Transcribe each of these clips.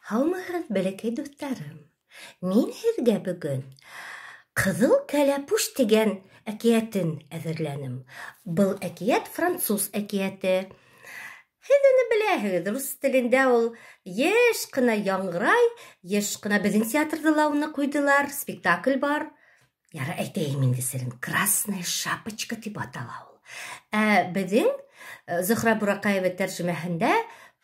Һаумыһыҙ, бәләкәй дуҫтарым. Мин һеҙгә бөгөн «Ҡыҙыл кәләпүш» тигән әкиәтен әҙерләнем. Был әкиәт француз әкиәте. Һеҙ уны беләһегеҙ, рус телендә ул йыш ҡына яңғырай, йыш ҡына беҙҙең театрҙа ла уны ҡуйҙылар, спектакль бар. Яры әйтәйем инде серен. «Красная шапочка» тип атала ул. Беҙҙең Зөһрә Бураҡаева тәржемәһендә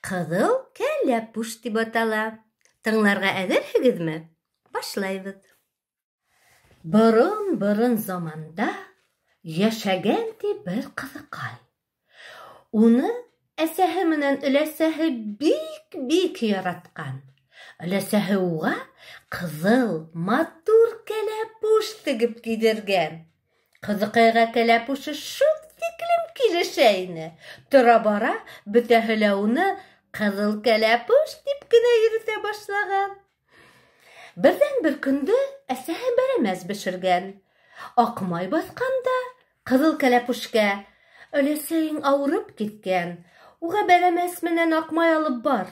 «Ҡыҙыл кәләпүш» тип атала. Тыңларға әҙерһегеҙме? Башлайбыҙ. Борон заманда йәшәгән ди бер ҡыҙыҡай. Уны әсәһе менән өләсәһе бик яратҡан. Өләсәһе уға ҡыҙыл матур кәләпүш тегеп кейҙергән. Ҡыҙыҡайға кәләпүше шул тиклем килешә ине. Тора-бара бөтәһе лә уны «Ҡыҙыл кәләпүш» тип кенә йөрөтә башлаған. Берҙән-бер көндө әсәһе бәрәмәс бешергән. Аҡмай баҫҡанда ҡыҙыл кәләпүшкә: «Өләсәйең ауырып киткән, уға бәрәмәс менән аҡмай алып бар,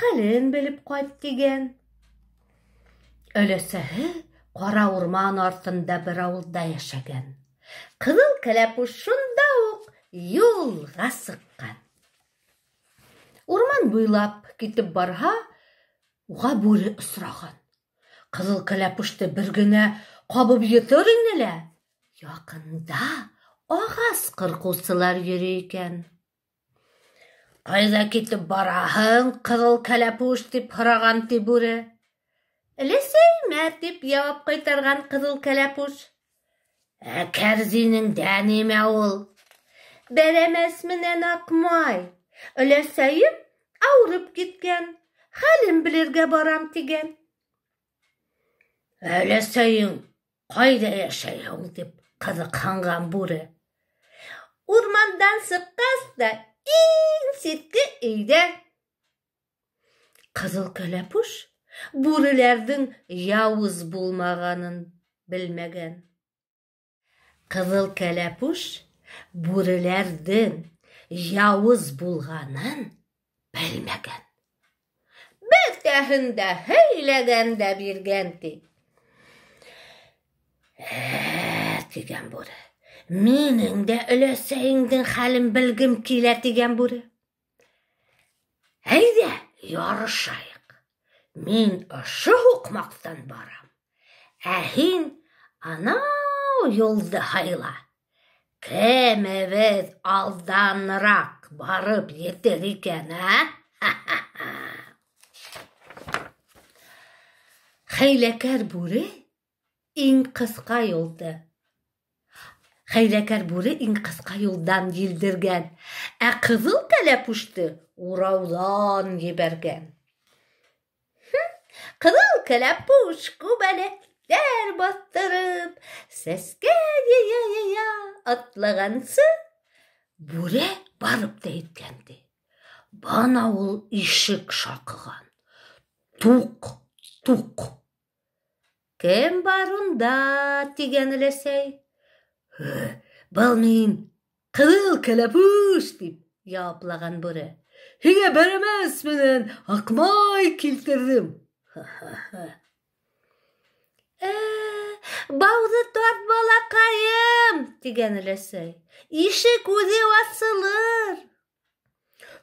хәлен белеп ҡайт» тигән. Өләсәһе ҡара урман артында бер ауылда йәшәгән. Ҡыҙыл кәләпүш шунда уҡ юлға сыҡҡан. Урман буйлап китеп барһа, уға бүре осраған. Ҡыҙыл кәләпүште бер генә ҡабып етер ине лә, яҡында ағас ҡырҡыусылар йөрөй икән. «Ҡайҙа китеп бараһың, ҡыҙыл кәләпүш?» тип һораған ти бүре. «Өләсәйемә» тип яуап ҡайтарған ҡыҙыл кәләпүш. «Кәрзинеңдә нимә ул?» «Бәрәмәс менән аҡмай. Өләсәйем ауырып киткән, хәлен белергә барам» тигән. «Өләсәйең ҡайҙа йәшәй һуң?» тип ҡыҙыҡһынған бүре. «Урмандан сыҡҡас та иң ситке өйҙә». Ҡыҙыл кәләпүш бүреләрҙең яуыз булмағанын белмәгән. Ҡыҙыл кәләпүш бүреләрҙең яуыз булғанын белмәгән. Бөтәһен дә һөйләгән дә биргән ти. Тигән бүре. «Минең дә өләсәйеңдең хәлен белгем килә» тигән бүре. «Әйҙә, ярышайыҡ. Мин ошо һуҡмаҡтан барам. Һин анау юлды һайла. Кемебеҙ алданыраҡ барып етер икән, Хәйләкәр бүре иң ҡыҫҡа юлды. Хәйләкәр бүре иң ҡыҫҡа юлдан елдергән, ә ҡыҙыл кәләпүште урауҙан ебәргән. Ҡыҙыл кәләпүш күбәләктәр баҫтырып, сәскә йыя атлағансы, бүре барып та еткән ди. Бана ул ишек шаҡыған. Туҡ. «Кем бар унда?» тигән өләсәй. «Был мин, ҡыҙыл кәләпүш» тип яуаплаған бүре. «Һиңә бәрәмәс менән аҡмай килтерҙем». «Бауҙы тарт, балаҡайым» тигән өләсәй. «Ишек үҙе асылыр».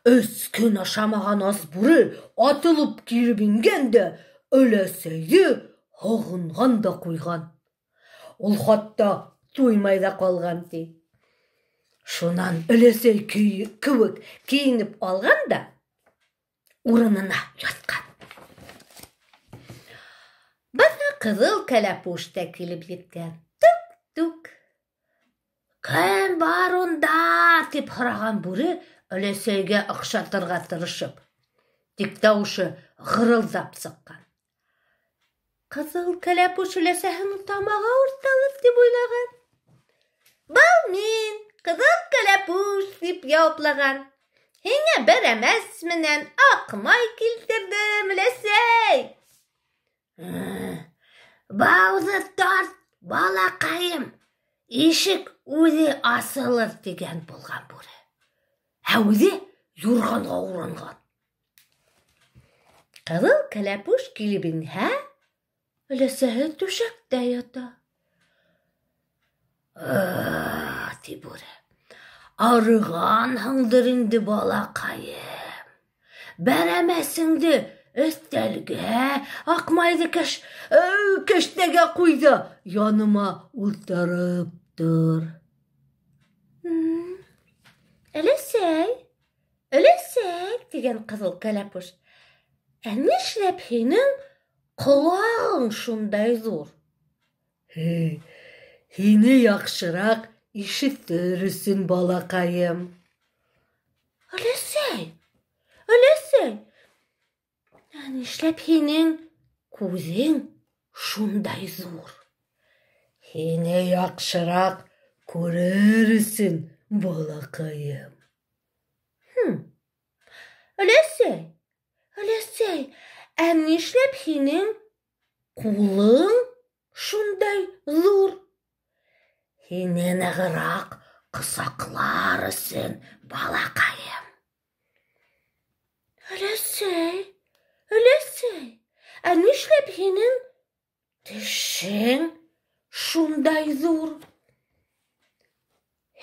3 көн ашамаған ас бүре атылып киреп ингән дә, өләсәйе һағынған да ҡуйған. Ул хатта туймай ҙа ҡалған ти. Шунан өләсәй кеүек кейенеп алған да урынына ятҡан. Бына ҡыҙыл кәләпүш тә килеп еткән. Тук. «Кем бар унда?» тип һораған бүре өләсәйгә оҡшатырға тырышып. Тик тауышы ғырылдап сыҡҡан. Ҡыҙыл кәләпүш өләсәһен тамағы урталыр тип уйлаған. «Был мин, ҡыҙыл кәләпүш» тип яуаплаған. «Һиңә бәрәмәс менән аҡмай килтерҙем, өләсәй». «Бауҙы тарт, балаҡайым, ишек үҙе асылыр» тигән булған бүре. Ә үҙе юрғанға уранған. Ҡыҙыл кәләпүш килеп инһә, өләсәһе түшәктә ята. Ти бүре. Арығанһыңдыр инде балаҡайым. Бәрәмәсеңде өҫтәлгә, аҡмайҙы кәштәгә ҡуйҙы, яныма ултырып тор. Өләсәй, тигән ҡыҙыл кәләпүш. Нишләп һинең ҡолағың шундай ҙур? Һине яҡшыраҡ ишетер өсөн, балаҡайым. Өләсәй, нишләп һинең күҙең шундай ҙур? Һине яҡшыраҡ күрер өсөн, балаҡайым. Өләсәй, нишләп һинең ҡулың шундай ҙур? Һине нығыраҡ ҡосаҡлар өсөн, балаҡайым. Өләсәй, нишләп һинең тешең шундай ҙур?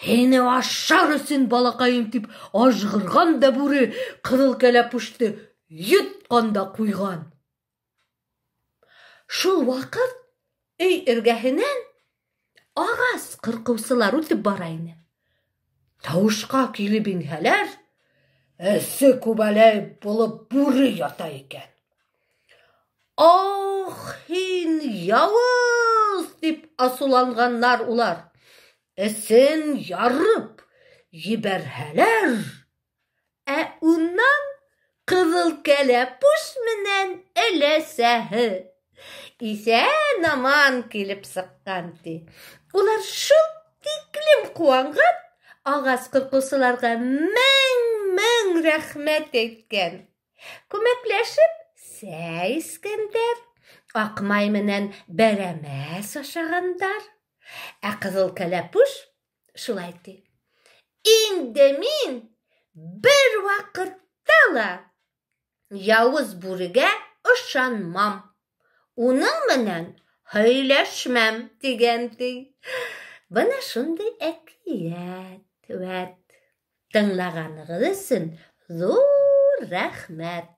Һине ашар өсөн, балаҡайым, тип ажғырған да бүре ҡыҙыл кәләпүште йотҡанда ҡуйған. Шул ваҡыт өй эргәһенән ағас ҡырҡыусылар үтеп бара ине. Тауышҡа килеп инһәләр, эсе күбәләй булып бүре ята икән. Һин яуыз, тип асыуланғандар улар. Эсен ярып ебәрһәләр, унан ҡыҙыл кәләпүш менән өләсәһе иҫән-аман килеп сыҡҡан, ти. Улар шул тиклем ҡыуанған, ағас ҡырҡыусыларға мең рәхмәт әйткән. Күмәкләшеп сәй эскәндәр, аҡмай менән бәрәмәс ашағандар. Ҡыҙыл кәләпүш шулай ти. Инде мин бер ваҡытта ла яуыз бүрегә ышанмам. Уның менән һөйләшмәм, тигән, ти. Бына шундай әкиәт. Тыңлағанығыҙ өсөн ҙур рәхмәт.